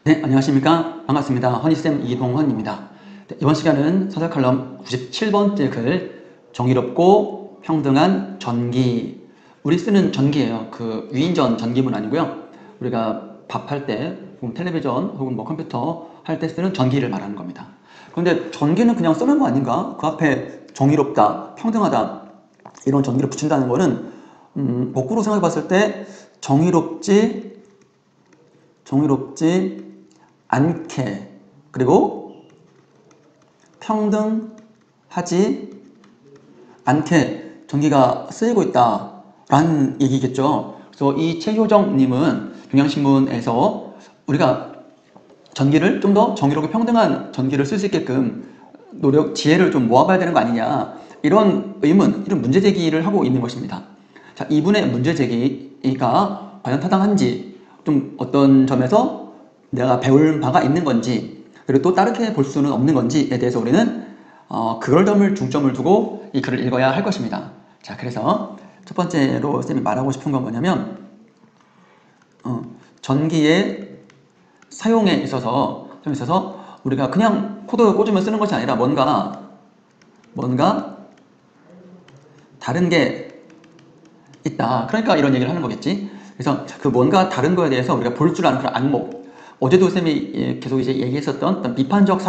네, 안녕하십니까. 반갑습니다. 허니쌤 이동헌입니다. 네, 이번 시간은 서술 칼럼 97번째 글, 정의롭고 평등한 전기. 우리 쓰는 전기예요. 그 위인전 전기문 아니고요. 우리가 밥할 때, 혹은 텔레비전, 혹은 뭐 컴퓨터 할 때 쓰는 전기를 말하는 겁니다. 그런데 전기는 그냥 쓰는 거 아닌가? 그 앞에 정의롭다, 평등하다, 이런 전기를 붙인다는 거는, 거꾸로 생각해 봤을 때, 정의롭지 않게, 그리고 평등하지 않게 전기가 쓰이고 있다라는 얘기겠죠. 그래서 이 최효정님은 경향신문에서 우리가 전기를 좀 더 정의롭고 평등한 전기를 쓸 수 있게끔 지혜를 좀 모아봐야 되는 거 아니냐, 이런 의문, 이런 문제 제기를 하고 있는 것입니다. 자, 이분의 문제 제기가 과연 타당한지, 좀 어떤 점에서 내가 배울 바가 있는 건지, 그리고 또 다르게 볼 수는 없는 건지에 대해서 우리는 그걸 점을 중점을 두고 이 글을 읽어야 할 것입니다. 자, 그래서 첫 번째로 쌤이 말하고 싶은 건 뭐냐면, 전기의 사용에 있어서 우리가 그냥 코드 꽂으면 쓰는 것이 아니라 뭔가 다른 게 있다. 그러니까 이런 얘기를 하는 거겠지. 그래서 그 뭔가 다른 거에 대해서 우리가 볼 줄 아는 그런 안목. 어제도 쌤이 계속 이제 얘기했었던 어떤 비판적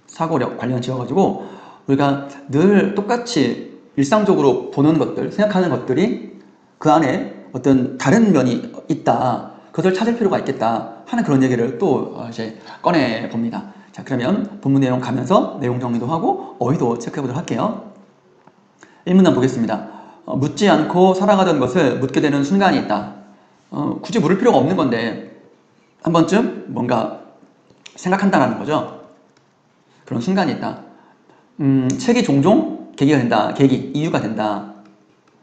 사고력 관련 지어가지고 우리가 늘 똑같이 일상적으로 보는 것들, 생각하는 것들이 그 안에 어떤 다른 면이 있다, 그것을 찾을 필요가 있겠다 하는 그런 얘기를 또 이제 꺼내 봅니다. 자, 그러면 본문 내용 가면서 내용 정리도 하고 어휘도 체크해 보도록 할게요. 1문단 보겠습니다. 묻지 않고 살아가던 것을 묻게 되는 순간이 있다. 굳이 물을 필요가 없는 건데 한 번쯤 뭔가 생각한다라는 거죠. 그런 순간이 있다. 책이 종종 계기가 된다. 이유가 된다.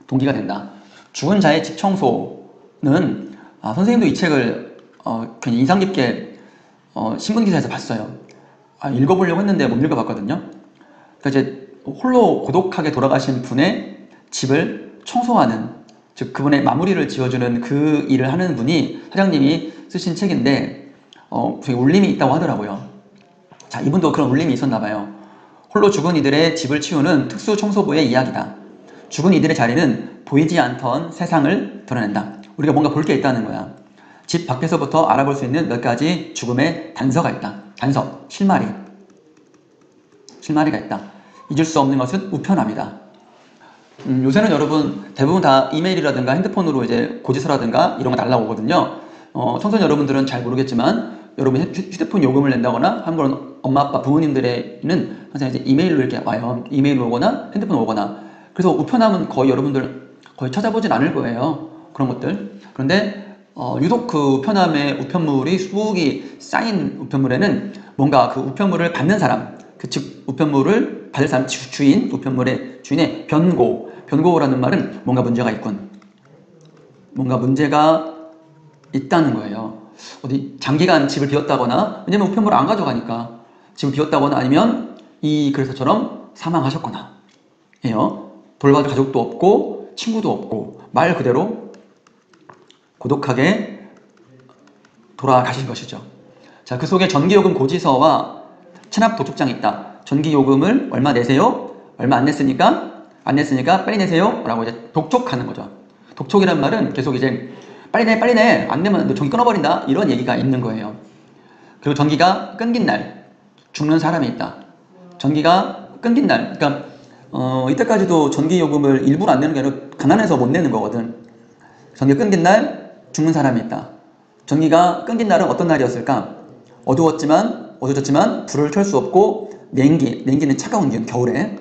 동기가 된다. 죽은 자의 집 청소는 선생님도 이 책을 괜히 인상 깊게 신문 기사에서 봤어요. 읽어보려고 했는데 못 읽어봤거든요. 그러니까 이제 홀로 고독하게 돌아가신 분의 집을 청소하는, 즉 그분의 마무리를 지어주는 그 일을 하는 분이 사장님이 쓰신 책인데 되게 울림이 있다고 하더라고요. 자, 이분도 그런 울림이 있었나 봐요. 홀로 죽은 이들의 집을 치우는 특수 청소부의 이야기다. 죽은 이들의 자리는 보이지 않던 세상을 드러낸다. 우리가 뭔가 볼 게 있다는 거야. 집 밖에서부터 알아볼 수 있는 몇 가지 죽음의 단서가 있다. 단서, 실마리가 있다. 잊을 수 없는 것은 우편함이다. 요새는 여러분 대부분 다 이메일이라든가 핸드폰으로 이제 고지서라든가 이런 거 날라오거든요. 청소년 여러분들은 잘 모르겠지만 여러분 휴대폰 요금을 낸다거나 한 번 엄마 아빠 부모님들에는 항상 이제 이메일로 이렇게 와요. 이메일로 오거나 핸드폰 오거나. 그래서 우편함은 거의 여러분들 거의 찾아보진 않을 거예요. 그런 것들. 그런데 유독 그 우편함에 우편물이 수북이 쌓인 우편물에는 뭔가 그 우편물을 받는 사람, 즉 우편물을 받을 사람, 우편물의 주인의 변고라는 말은 뭔가 문제가 있군, 뭔가 문제가 있다는 거예요. 어디 장기간 집을 비웠다거나, 왜냐면 우편물을 안 가져가니까 집을 비웠다거나, 아니면 이 글에서처럼 사망하셨거나 해요. 돌봐줄 가족도 없고 친구도 없고 말 그대로 고독하게 돌아가신 것이죠. 자, 그 속에 전기요금 고지서와 체납 도축장이 있다. 전기요금을 얼마 내세요? 얼마 안 냈으니까 빨리 내세요 라고 이제 독촉하는 거죠. 독촉이란 말은 계속 이제 빨리 내 안 내면 너 전기 끊어버린다, 이런 얘기가 있는 거예요. 그리고 전기가 끊긴 날 죽는 사람이 있다. 전기가 끊긴 날, 그러니까 이때까지도 전기요금을 일부러 안 내는 게 아니라 가난해서 못 내는 거거든. 전기가 끊긴 날 죽는 사람이 있다. 전기가 끊긴 날은 어떤 날이었을까? 어두워졌지만 불을 켤 수 없고, 냉기는 차가운 기운, 겨울에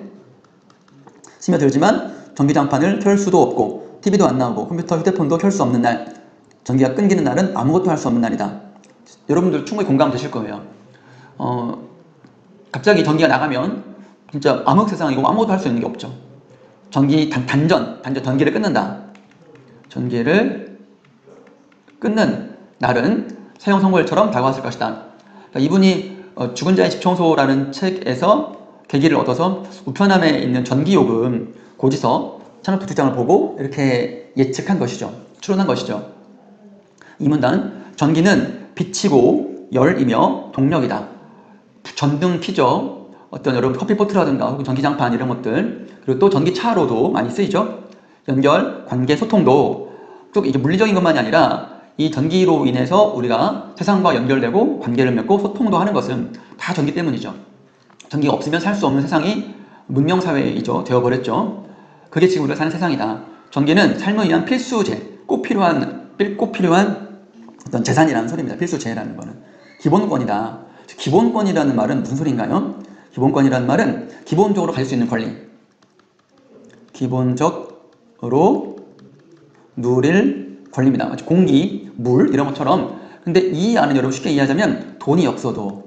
스며들지만 전기장판을 켤 수도 없고, TV도 안 나오고 컴퓨터, 휴대폰도 켤 수 없는 날, 전기가 끊기는 날은 아무것도 할 수 없는 날이다. 여러분들 충분히 공감되실 거예요. 갑자기 전기가 나가면 진짜 암흑 세상이고 아무것도 할 수 있는 게 없죠. 단전 전기를 끊는다. 전기를 끊는 날은 사형 선고일처럼 다가왔을 것이다. 그러니까 이분이 죽은 자의 집 청소라는 책에서 계기를 얻어서 우편함에 있는 전기요금 고지서, 산업도축장을 보고 이렇게 예측한 것이죠. 추론한 것이죠. 이 문단, 전기는 빛이고 열이며 동력이다. 전등 키죠. 어떤 여러분 커피포트라든가 혹은 전기장판 이런 것들, 그리고 또 전기차로도 많이 쓰이죠. 연결, 관계, 소통도 쭉 이제 물리적인 것만이 아니라 이 전기로 인해서 우리가 세상과 연결되고 관계를 맺고 소통도 하는 것은 다 전기 때문이죠. 전기가 없으면 살 수 없는 세상이 문명사회이죠. 되어버렸죠. 그게 지금 우리가 사는 세상이다. 전기는 삶을 위한 필수재, 꼭 필요한 어떤 재산이라는 소리입니다. 필수재라는 거는. 기본권이다. 기본권이라는 말은 무슨 소리인가요? 기본권이라는 말은 기본적으로 가질 수 있는 권리. 기본적으로 누릴 권리입니다. 마치 공기, 물 이런 것처럼. 근데 이 안은 여러분 쉽게 이해하자면 돈이 없어도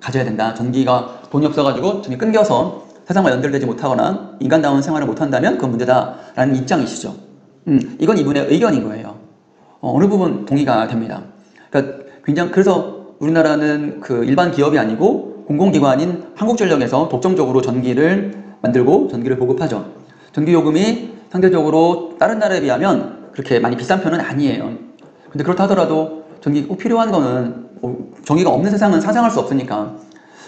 가져야 된다. 전기가 돈이 없어가지고 전기 끊겨서 세상과 연결되지 못하거나 인간다운 생활을 못한다면 그건 문제다라는 입장이시죠. 이건 이분의 의견인 거예요. 어느 부분 동의가 됩니다. 그러니까 굉장히 그래서 우리나라는 그 일반 기업이 아니고 공공기관인 한국전력에서 독점적으로 전기를 만들고 전기를 보급하죠. 전기요금이 상대적으로 다른 나라에 비하면 그렇게 많이 비싼 편은 아니에요. 근데 그렇다 하더라도 전기 꼭 필요한 거는 전기가 없는 세상은 상상할 수 없으니까.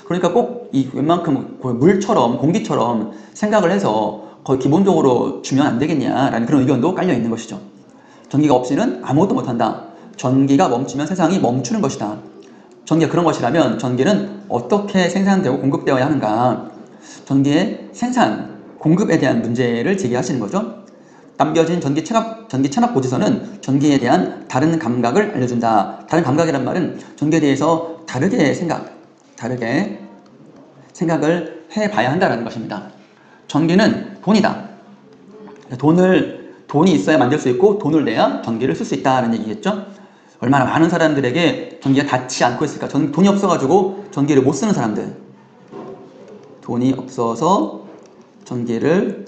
그러니까 꼭 이 웬만큼 물처럼 공기처럼 생각을 해서 거의 기본적으로 주면 안 되겠냐라는 그런 의견도 깔려 있는 것이죠. 전기가 없이는 아무것도 못한다. 전기가 멈추면 세상이 멈추는 것이다. 전기가 그런 것이라면 전기는 어떻게 생산되고 공급되어야 하는가. 전기의 생산, 공급에 대한 문제를 제기하시는 거죠. 남겨진 전기 체납 고지서는 전기에 대한 다른 감각을 알려준다. 다른 감각이란 말은 전기에 대해서 다르게 생각을 해봐야 한다는 것입니다. 전기는 돈이다. 돈이 있어야 만들 수 있고 돈을 내야 전기를 쓸 수 있다는 얘기겠죠. 얼마나 많은 사람들에게 전기가 닿지 않고 있을까. 돈이 없어가지고 전기를 못 쓰는 사람들. 돈이 없어서 전기를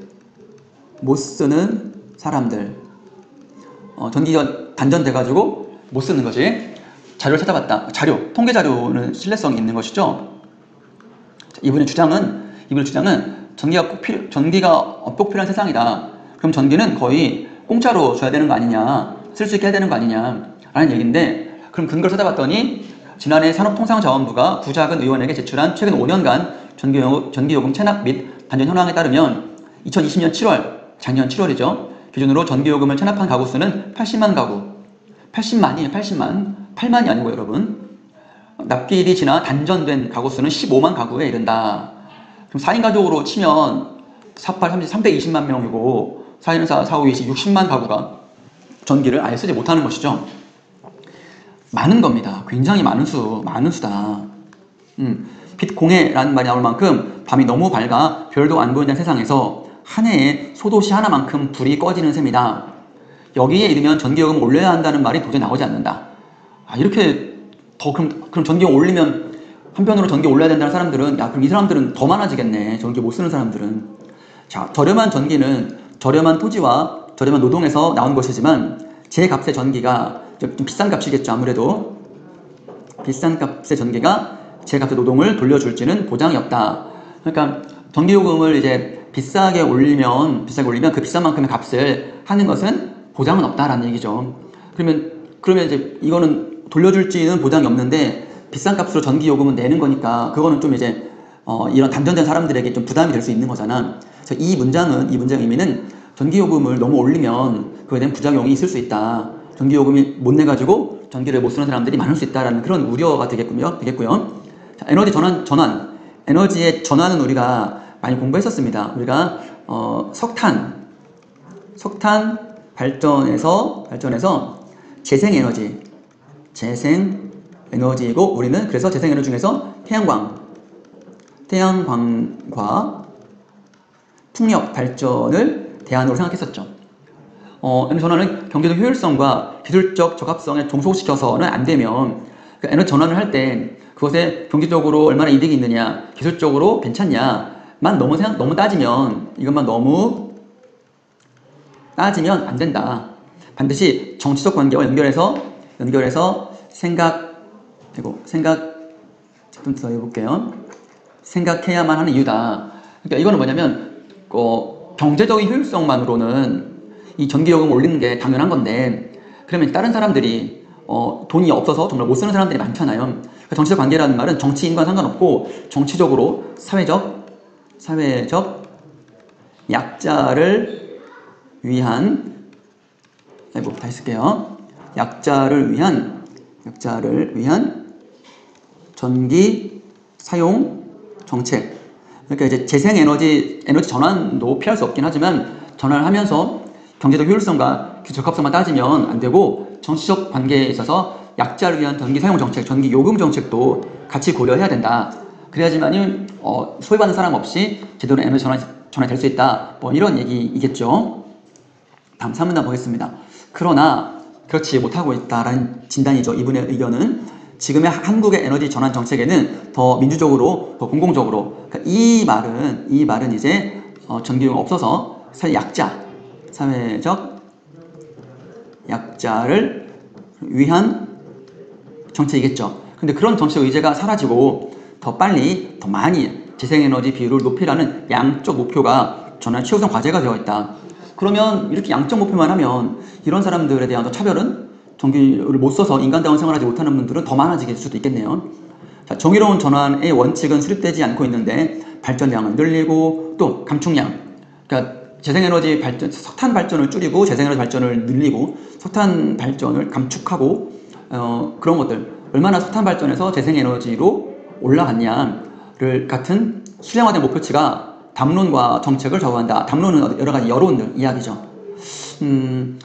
못 쓰는 사람들. 전기가 단전돼가지고 못 쓰는 거지. 자료를 찾아봤다. 통계 자료는 신뢰성이 있는 것이죠. 이분의 주장은 전기가 꼭 필요한 세상이다. 그럼 전기는 거의 공짜로 줘야 되는 거 아니냐, 쓸 수 있게 해야 되는 거 아니냐 라는 얘기인데, 그럼 근거를 찾아봤더니 지난해 산업통상자원부가 구작은 의원에게 제출한 최근 5년간 전기요금 체납 및 단전 현황에 따르면 2020년 7월, 작년 7월이죠. 기준으로 전기요금을 체납한 가구 수는 80만 가구. 80만이에요. 8만이 아니고 여러분. 납기일이 지나 단전된 가구 수는 15만 가구에 이른다. 그럼 4인 가족으로 치면 320만 명이고 4, 1, 4, 4, 5, 20, 60만 가구가 전기를 아예 쓰지 못하는 것이죠. 많은 겁니다. 굉장히 많은 수다. 빛공해라는 말이 나올 만큼 밤이 너무 밝아 별도 안 보인다는 세상에서 한 해에 소도시 하나만큼 불이 꺼지는 셈이다. 여기에 이르면 전기요금 올려야 한다는 말이 도저히 나오지 않는다. 그럼 전기요금 올리면, 한편으로 전기 올려야 된다는 사람들은, 그럼 이 사람들은 더 많아지겠네. 전기 못 쓰는 사람들은. 자, 저렴한 전기는 저렴한 토지와 저렴한 노동에서 나온 것이지만 제 값의 전기가 좀 비싼 값이겠죠. 아무래도 비싼 값의 전기가 제 값의 노동을 돌려줄지는 보장이 없다. 그러니까 전기요금을 이제 비싸게 올리면 그 비싼 만큼의 값을 하는 것은 보장은 없다라는 얘기죠. 그러면 이제 이거는 돌려줄지는 보장이 없는데 비싼 값으로 전기요금은 내는 거니까 그거는 좀 이제 이런 단전된 사람들에게 좀 부담이 될 수 있는 거잖아. 그래서 이 문장의 의미는 전기요금을 너무 올리면 그거에 대한 부작용이 있을 수 있다. 전기요금이 못 내가지고 전기를 못 쓰는 사람들이 많을 수 있다라는 그런 우려가 되겠고요. 자, 에너지 전환. 에너지의 전환은 우리가 많이 공부했었습니다. 우리가 석탄 발전에서 재생에너지이고, 우리는 그래서 재생에너지 중에서 태양광과 풍력 발전을 대안으로 생각했었죠. 에너지 전환은 경제적 효율성과 기술적 적합성에 종속시켜서는 안 되면, 그러니까 에너지 전환을 할 때 그것에 경제적으로 얼마나 이득이 있느냐, 기술적으로 괜찮냐만 너무 따지면, 이것만 너무 따지면 안 된다. 반드시 정치적 관계와 연결해서 좀 더 해볼게요. 생각해야만 하는 이유다. 그러니까 이거는 뭐냐면, 경제적인 효율성만으로는 이 전기요금 올리는 게 당연한 건데, 그러면 다른 사람들이 돈이 없어서 정말 못 쓰는 사람들이 많잖아요. 그러니까 정치적 관계라는 말은 정치인과 상관없고 정치적으로 사회적 약자를 위한, 다시 쓸게요. 약자를 위한 전기 사용 정책. 그러니까 이제 재생에너지 전환도 피할 수 없긴 하지만, 전환을 하면서 경제적 효율성과 적합성만 따지면 안 되고, 정치적 관계에 있어서 약자를 위한 전기 사용 정책, 전기 요금 정책도 같이 고려해야 된다. 그래야지만이 소외받는 사람 없이 제대로 에너지 전환이 될 수 있다. 뭐 이런 얘기이겠죠. 다음 3문단 보겠습니다. 그러나 그렇지 못하고 있다라는 진단이죠. 이분의 의견은 지금의 한국의 에너지 전환 정책에는 더 민주적으로, 더 공공적으로, 그러니까 이 말은 이제 전기요금 없어서 사회적 약자를 위한 정책이겠죠. 근데 그런 정책 의제가 사라지고 더 빨리, 더 많이 재생에너지 비율을 높이라는 양쪽 목표가 전환 최우선 과제가 되어 있다. 그러면 이렇게 양쪽 목표만 하면 이런 사람들에 대한 차별은, 전기를 못 써서 인간다운 생활하지 못하는 분들은 더 많아지게 될 수도 있겠네요. 자, 정의로운 전환의 원칙은 수립되지 않고 있는데 발전량은 늘리고 또 감축량, 그러니까 재생에너지 발전, 석탄 발전을 줄이고 재생에너지 발전을 늘리고 석탄 발전을 감축하고 그런 것들, 얼마나 석탄 발전에서 재생에너지로 올라갔냐를 같은 수량화된 목표치가 담론과 정책을 좌우한다. 담론은 여러 가지 여론들 이야기죠.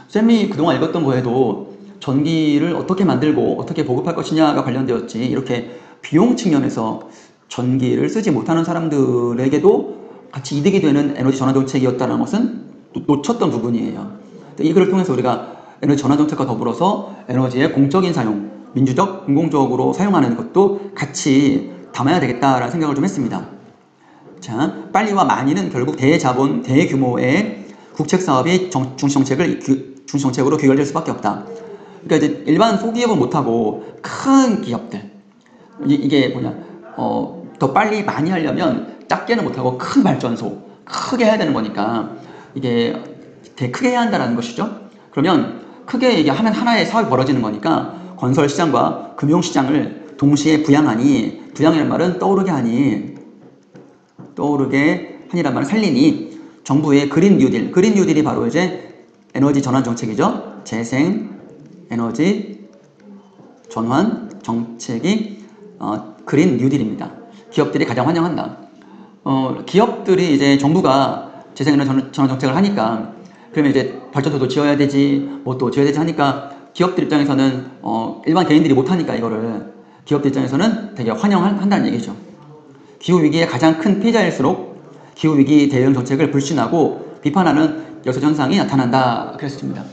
쌤이 그동안 읽었던 거에도 전기를 어떻게 만들고 어떻게 보급할 것이냐가 관련되었지, 이렇게 비용 측면에서 전기를 쓰지 못하는 사람들에게도 같이 이득이 되는 에너지 전환 정책이었다는 것은 놓쳤던 부분이에요. 이 글을 통해서 우리가 에너지 전환 정책과 더불어서 에너지의 공적인 사용, 민주적, 공공적으로 사용하는 것도 같이 담아야 되겠다라는 생각을 좀 했습니다. 자, 빨리와 많이는 결국 대자본, 대규모의 국책사업이 중시정책으로 귀결될 수밖에 없다. 그러니까 이제 일반 소기업은 못하고 큰 기업들, 이게 뭐냐, 더 빨리 많이 하려면 작게는 못하고 큰 발전소, 크게 해야 되는 거니까 이게 되게 크게 해야 한다는 것이죠. 그러면 크게 얘기하면 하나의 사업이 벌어지는 거니까 건설시장과 금융시장을 동시에 부양이라는 말은 떠오르게 하니란 말은 살리니 정부의 그린 뉴딜이 바로 이제 에너지 전환 정책이죠. 재생 에너지 전환 정책이 그린 뉴딜입니다. 기업들이 가장 환영한다. 기업들이 이제 정부가 재생에너지 전환 정책을 하니까, 그러면 이제 발전소도 지어야 되지, 뭐 또 지어야 되지 하니까 기업들 입장에서는 일반 개인들이 못하니까 이거를 기업들 입장에서는 되게 환영한다는 얘기죠. 기후위기의 가장 큰 피해자일수록 기후위기 대응 정책을 불신하고 비판하는 역사적 현상이 나타난다. 그랬습니다.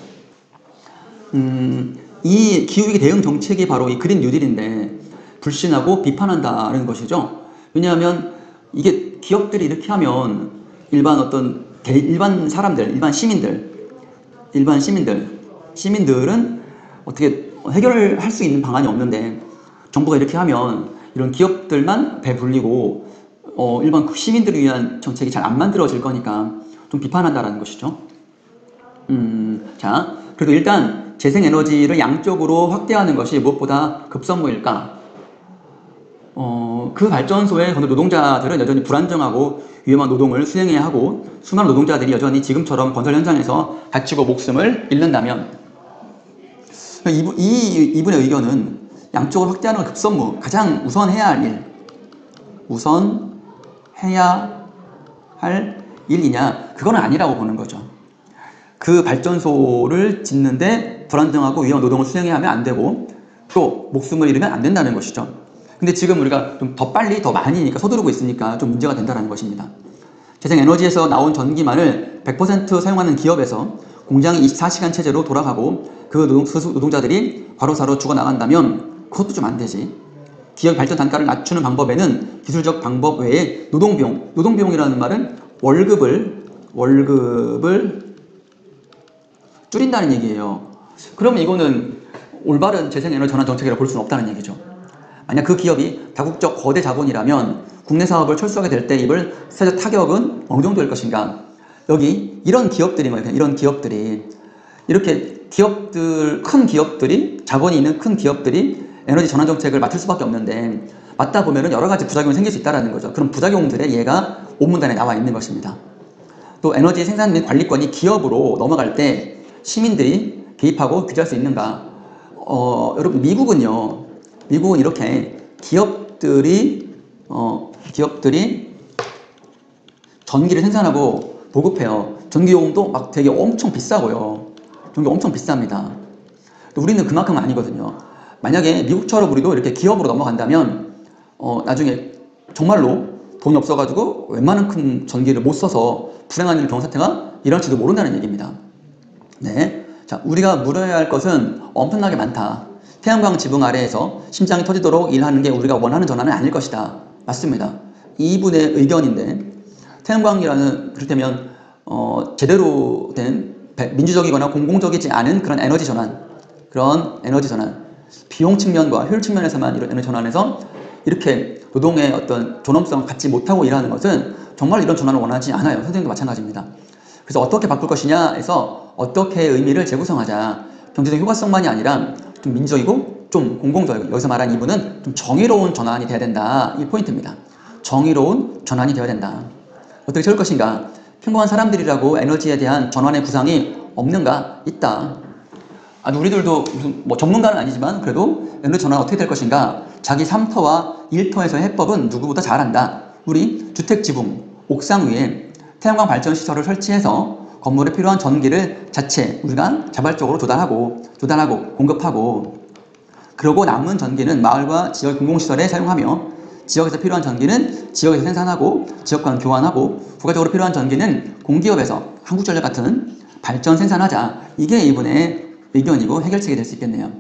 이 기후위기 대응 정책이 바로 이 그린 뉴딜인데 불신하고 비판한다는 것이죠. 왜냐하면 이게 기업들이 이렇게 하면 일반 사람들, 시민들은 어떻게 해결할 수 있는 방안이 없는데, 정부가 이렇게 하면 이런 기업들만 배불리고 일반 시민들을 위한 정책이 잘 안 만들어질 거니까 좀 비판한다라는 것이죠. 자, 그래도 일단 재생에너지를 양적으로 확대하는 것이 무엇보다 급선무일까? 그 발전소의 노동자들은 여전히 불안정하고 위험한 노동을 수행해야 하고, 수많은 노동자들이 여전히 지금처럼 건설 현장에서 다치고 목숨을 잃는다면, 이분의 의견은 양쪽을 확대하는 급선무, 가장 우선해야 할 일이냐? 그건 아니라고 보는 거죠. 그 발전소를 짓는데 불안정하고 위험한 노동을 수행해야 하면 안 되고, 또 목숨을 잃으면 안 된다는 것이죠. 근데 지금 우리가 좀 더 빨리, 더 많이니까 서두르고 있으니까 좀 문제가 된다는 것입니다. 재생에너지에서 나온 전기만을 100% 사용하는 기업에서 공장이 24시간 체제로 돌아가고 그 노동자들이 과로사로 죽어나간다면 그것도 좀 안 되지. 기업 발전 단가를 낮추는 방법에는 기술적 방법 외에 노동비용이라는 말은 월급을 줄인다는 얘기예요. 그러면 이거는 올바른 재생에너지 전환 정책이라고 볼 수는 없다는 얘기죠. 만약 그 기업이 다국적 거대 자본이라면 국내 사업을 철수하게 될 때 입을 세적 타격은 어느 정도일 것인가? 여기 이런 기업들이 뭐예요? 이런 기업들이 이렇게 기업들, 큰 기업들이, 자본이 있는 큰 기업들이 에너지 전환 정책을 맡을 수밖에 없는데 맡다 보면은 여러 가지 부작용이 생길 수 있다는 거죠. 그런 부작용들의 예가 본문단에 나와 있는 것입니다. 또 에너지 생산 및 관리권이 기업으로 넘어갈 때 시민들이 개입하고 규제할 수 있는가? 여러분 미국은 이렇게 기업들이 전기를 생산하고 보급해요. 전기요금도 막 되게 엄청 비싸고요. 전기 엄청 비쌉니다. 우리는 그만큼 아니거든요. 만약에 미국처럼 우리도 이렇게 기업으로 넘어간다면 나중에 정말로 돈이 없어가지고 웬만한 큰 전기를 못 써서 불행한 경우사태가 일어날지도 모른다는 얘기입니다. 네, 자, 우리가 물어야 할 것은 엄청나게 많다. 태양광 지붕 아래에서 심장이 터지도록 일하는 게 우리가 원하는 전환은 아닐 것이다. 맞습니다. 이분의 의견인데 태양광이라는 그렇다면 제대로 된 민주적이거나 공공적이지 않은 그런 에너지 전환, 비용 측면과 효율 측면에서만 이런 에너지 전환에서 이렇게 노동의 어떤 존엄성을 갖지 못하고 일하는 것은 정말 이런 전환을 원하지 않아요. 선생님도 마찬가지입니다. 그래서 어떻게 바꿀 것이냐 해서 어떻게 의미를 재구성하자. 경제적 효과성만이 아니라 좀 민주적이고 좀 공공적이고, 여기서 말한 이분은 좀 정의로운 전환이 돼야 된다. 이 포인트입니다. 정의로운 전환이 되어야 된다. 어떻게 채울 것인가? 평범한 사람들이라고 에너지에 대한 전환의 구상이 없는가? 있다. 우리들도 무슨 전문가는 아니지만 그래도 에너지 전환 어떻게 될 것인가? 자기 3터와 1터에서의 해법은 누구보다 잘한다. 우리 주택 지붕, 옥상 위에 태양광 발전 시설을 설치해서 건물에 필요한 전기를 우리가 자발적으로 조달하고 공급하고, 그리고 남은 전기는 마을과 지역 공공시설에 사용하며 지역에서 필요한 전기는 지역에서 생산하고 지역과는 교환하고, 부가적으로 필요한 전기는 공기업에서 한국전력 같은 발전 생산하자. 이게 이분의 의견이고 해결책이 될 수 있겠네요.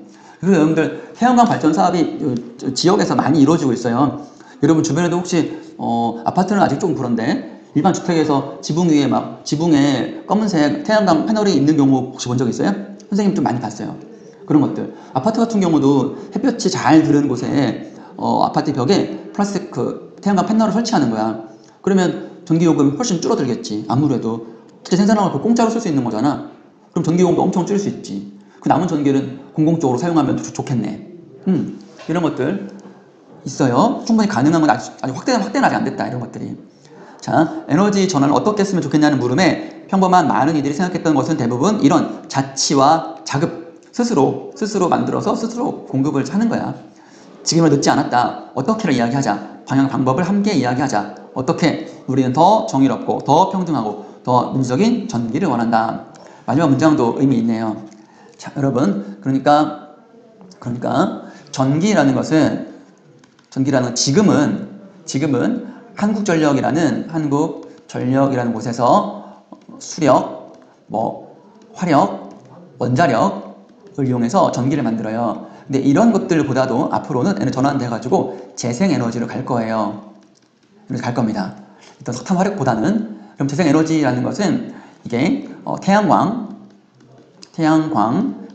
그리고 여러분들 태양광 발전 사업이 지역에서 많이 이루어지고 있어요. 여러분 주변에도 혹시 아파트는 아직 조금 그런데 일반 주택에서 지붕에 검은색 태양광 패널이 있는 경우 혹시 본 적 있어요? 선생님 좀 많이 봤어요. 그런 것들. 아파트 같은 경우도 햇볕이 잘 드는 곳에 아파트 벽에 플라스틱 태양광 패널을 설치하는 거야. 그러면 전기요금이 훨씬 줄어들겠지. 아무래도 기타 생산하는 걸 공짜로 쓸 수 있는 거잖아. 그럼 전기요금도 엄청 줄일 수 있지. 그 남은 전기는 공공적으로 사용하면 좋겠네. 이런 것들 있어요. 충분히 가능한 건 아직 확대는 아직 안 됐다. 이런 것들이. 자, 에너지 전환을 어떻게 했으면 좋겠냐는 물음에 평범한 많은 이들이 생각했던 것은 대부분 이런 자치와 자급, 스스로 만들어서 스스로 공급을 하는 거야. 지금은 늦지 않았다. 어떻게를 이야기하자. 방법을 함께 이야기하자. 어떻게 우리는 더 정의롭고 더 평등하고 더 민주적인 전기를 원한다. 마지막 문장도 의미 있네요. 자, 여러분, 그러니까 전기라는 지금은 한국전력이라는 곳에서 수력, 화력, 원자력을 이용해서 전기를 만들어요. 근데 이런 것들보다도 앞으로는 에너지 전환돼가지고 재생에너지로 갈 거예요. 갈 겁니다. 일단 석탄 화력보다는. 그럼 재생에너지라는 것은 이게 태양광,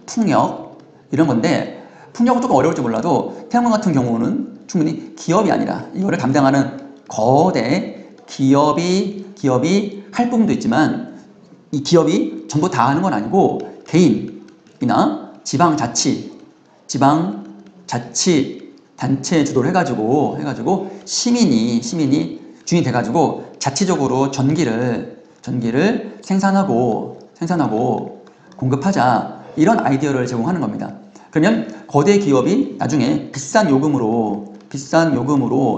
풍력 이런 건데, 풍력은 조금 어려울지 몰라도 태양광 같은 경우는 충분히 기업이 아니라 이거를 담당하는 거대 기업이 할 부분도 있지만, 이 기업이 전부 다 하는 건 아니고 개인이나 지방자치 단체 주도를 해가지고 시민이 주인이 돼가지고 자치적으로 전기를 생산하고 공급하자. 이런 아이디어를 제공하는 겁니다. 그러면 거대 기업이 나중에 비싼 요금으로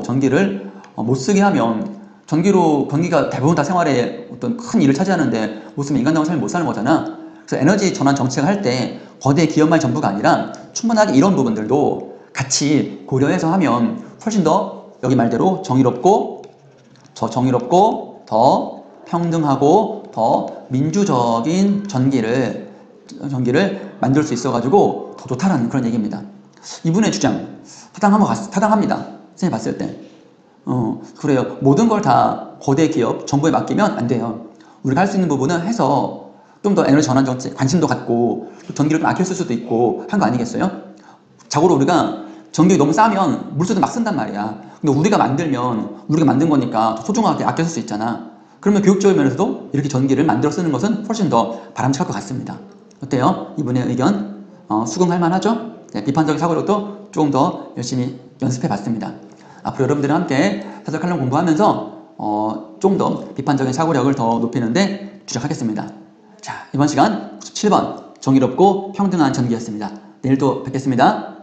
전기를 못 쓰게 하면, 전기가 대부분 다 생활에 어떤 큰 일을 차지하는데 못 쓰면 인간다운 삶을 못 사는 거잖아. 그래서 에너지 전환 정책을 할 때 거대 기업만 전부가 아니라 충분하게 이런 부분들도 같이 고려해서 하면 훨씬 더 여기 말대로 정의롭고 더 평등하고 더 민주적인 전기를 만들 수 있어가지고 더 좋다라는 그런 얘기입니다. 이분의 주장 타당합니다. 선생님 봤을 때. 그래요. 모든 걸 다 거대 기업, 정부에 맡기면 안 돼요. 우리가 할 수 있는 부분은 해서 좀 더 에너지 전환 정책 관심도 갖고 전기를 좀 아낄 수도 있고 한 거 아니겠어요? 자고로 우리가 전기 너무 싸면 물세도 막 쓴단 말이야. 근데 우리가 만든 거니까 소중하게 아껴 쓸 수 있잖아. 그러면 교육적인 면에서도 이렇게 전기를 만들어 쓰는 것은 훨씬 더 바람직할 것 같습니다. 어때요? 이분의 의견 수긍할 만하죠? 네, 비판적인 사고력도 조금 더 열심히 연습해 봤습니다. 앞으로 여러분들과 함께 사설 칼럼 공부하면서 좀 더 비판적인 사고력을 더 높이는데 주력하겠습니다. 자, 이번 시간 97번 정의롭고 평등한 전기였습니다. 내일 또 뵙겠습니다.